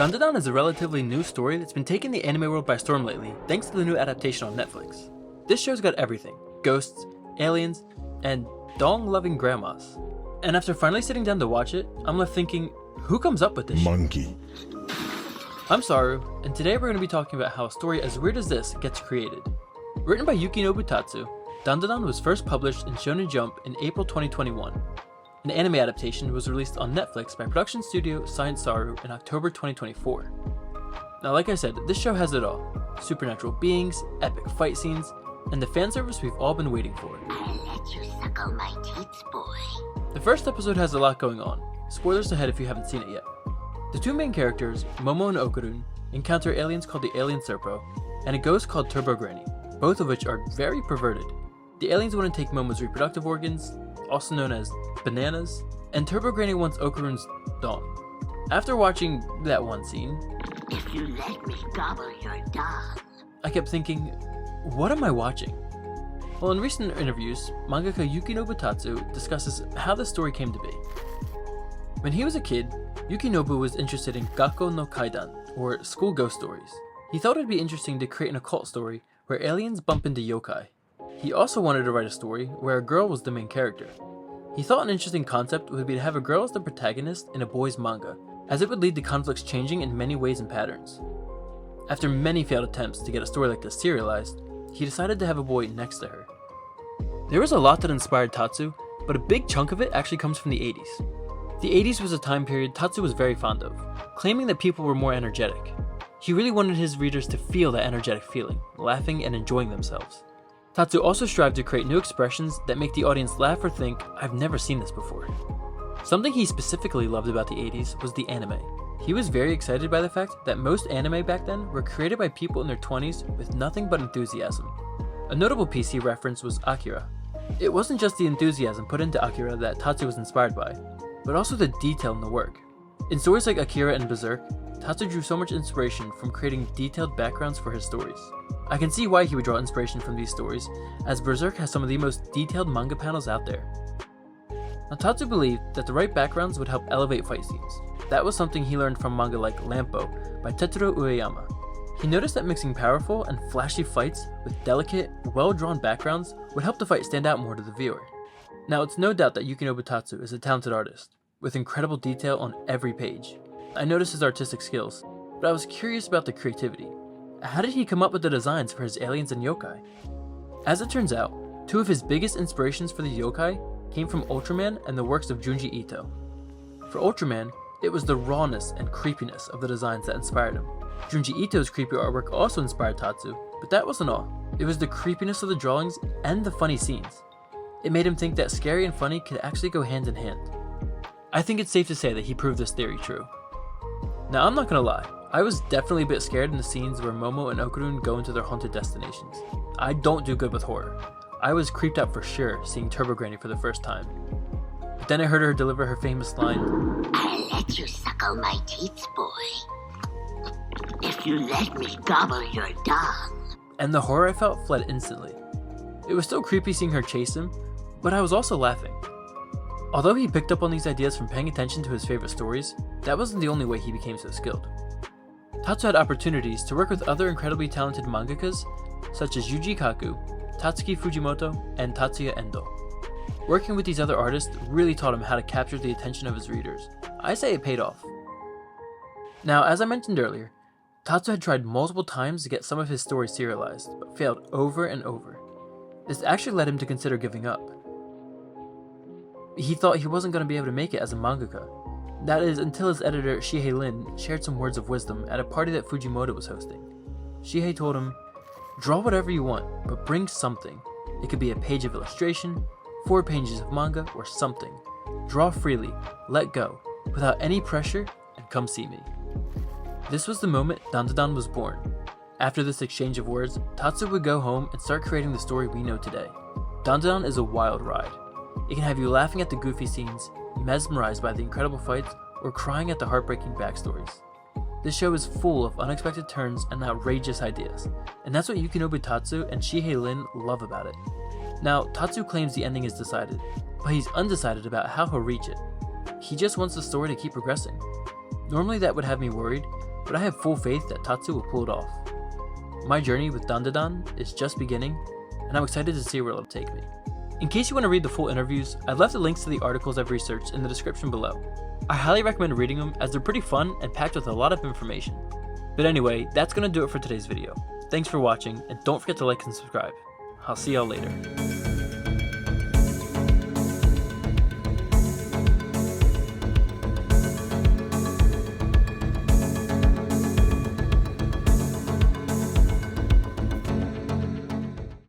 Dandadan is a relatively new story that's been taking the anime world by storm lately thanks to the new adaptation on Netflix. This show's got everything: ghosts, aliens, and dong-loving grandmas. And after finally sitting down to watch it, I'm left thinking, who comes up with this Monkey. I'm Saru, and today we're going to be talking about how a story as weird as this gets created. Written by Yukinobu Tatsu, Dandadan was first published in Shonen Jump in April 2021. An anime adaptation was released on Netflix by production studio Science Saru in October 2024. Now, like I said, this show has it all: supernatural beings, epic fight scenes, and the fan service we've all been waiting for. I'll let you suckle my teats, boy. The first episode has a lot going on. Spoilers ahead if you haven't seen it yet. The two main characters, Momo and Okurun, encounter aliens called the Alien Serpo, and a ghost called Turbo Granny, both of which are very perverted. The aliens want to take Momo's reproductive organs, also known as bananas, and Turbo Granny wants Okurun's dong. After watching that one scene, If you let me gobble your dong. I kept thinking, what am I watching? Well, in recent interviews, mangaka Yukinobu Tatsu discusses how the story came to be. When he was a kid, Yukinobu was interested in Gakko no Kaidan, or school ghost stories. He thought it'd be interesting to create an occult story where aliens bump into yokai. He also wanted to write a story where a girl was the main character. He thought an interesting concept would be to have a girl as the protagonist in a boys' manga, as it would lead to conflicts changing in many ways and patterns. After many failed attempts to get a story like this serialized, he decided to have a boy next to her. There was a lot that inspired Tatsu, but a big chunk of it actually comes from the 80s. The 80s was a time period Tatsu was very fond of, claiming that people were more energetic. He really wanted his readers to feel that energetic feeling, laughing and enjoying themselves. Tatsu also strived to create new expressions that make the audience laugh or think, I've never seen this before. Something he specifically loved about the 80s was the anime. He was very excited by the fact that most anime back then were created by people in their 20s with nothing but enthusiasm. A notable PC reference was Akira. It wasn't just the enthusiasm put into Akira that Tatsu was inspired by, but also the detail in the work. In stories like Akira and Berserk, Tatsu drew so much inspiration from creating detailed backgrounds for his stories. I can see why he would draw inspiration from these stories, as Berserk has some of the most detailed manga panels out there. Now, Tatsu believed that the right backgrounds would help elevate fight scenes. That was something he learned from manga like Lampo by Tetsuro Ueyama. He noticed that mixing powerful and flashy fights with delicate, well-drawn backgrounds would help the fight stand out more to the viewer. Now, it's no doubt that Yukinobu Tatsu is a talented artist, with incredible detail on every page. I noticed his artistic skills, but I was curious about the creativity. How did he come up with the designs for his aliens and yokai? As it turns out, two of his biggest inspirations for the yokai came from Ultraman and the works of Junji Ito. For Ultraman, it was the rawness and creepiness of the designs that inspired him. Junji Ito's creepy artwork also inspired Tatsu, but that wasn't all. It was the creepiness of the drawings and the funny scenes. It made him think that scary and funny could actually go hand in hand. I think it's safe to say that he proved this theory true. Now, I'm not gonna lie, I was definitely a bit scared in the scenes where Momo and Okurun go into their haunted destinations. I don't do good with horror. I was creeped out for sure seeing Turbo Granny for the first time. But then I heard her deliver her famous line, I'll let you suckle my teats, boy. If you let me gobble your dong. and the horror I felt fled instantly. It was still creepy seeing her chase him, but I was also laughing. Although he picked up on these ideas from paying attention to his favorite stories, that wasn't the only way he became so skilled. Tatsu had opportunities to work with other incredibly talented mangakas such as Yuji Kaku, Tatsuki Fujimoto, and Tatsuya Endo. Working with these other artists really taught him how to capture the attention of his readers. I say it paid off. Now, as I mentioned earlier, Tatsu had tried multiple times to get some of his stories serialized, but failed over and over. This actually led him to consider giving up. He thought he wasn't going to be able to make it as a mangaka. That is, until his editor Shihei Lin shared some words of wisdom at a party that Fujimoto was hosting. Shihei told him, "Draw whatever you want, but bring something. It could be a page of illustration, 4 pages of manga, or something. Draw freely, let go, without any pressure, and come see me." This was the moment Dandadan was born. After this exchange of words, Tatsu would go home and start creating the story we know today. Dandadan is a wild ride. It can have you laughing at the goofy scenes, mesmerized by the incredible fights, or crying at the heartbreaking backstories. This show is full of unexpected turns and outrageous ideas, and that's what Yukinobu Tatsu and Shihei Lin love about it. Now, Tatsu claims the ending is decided, but he's undecided about how he'll reach it. He just wants the story to keep progressing. Normally that would have me worried, but I have full faith that Tatsu will pull it off. My journey with Dandadan is just beginning, and I'm excited to see where it'll take me. In case you want to read the full interviews, I've left the links to the articles I've researched in the description below. I highly recommend reading them as they're pretty fun and packed with a lot of information. But anyway, that's going to do it for today's video. Thanks for watching, and don't forget to like and subscribe. I'll see y'all later.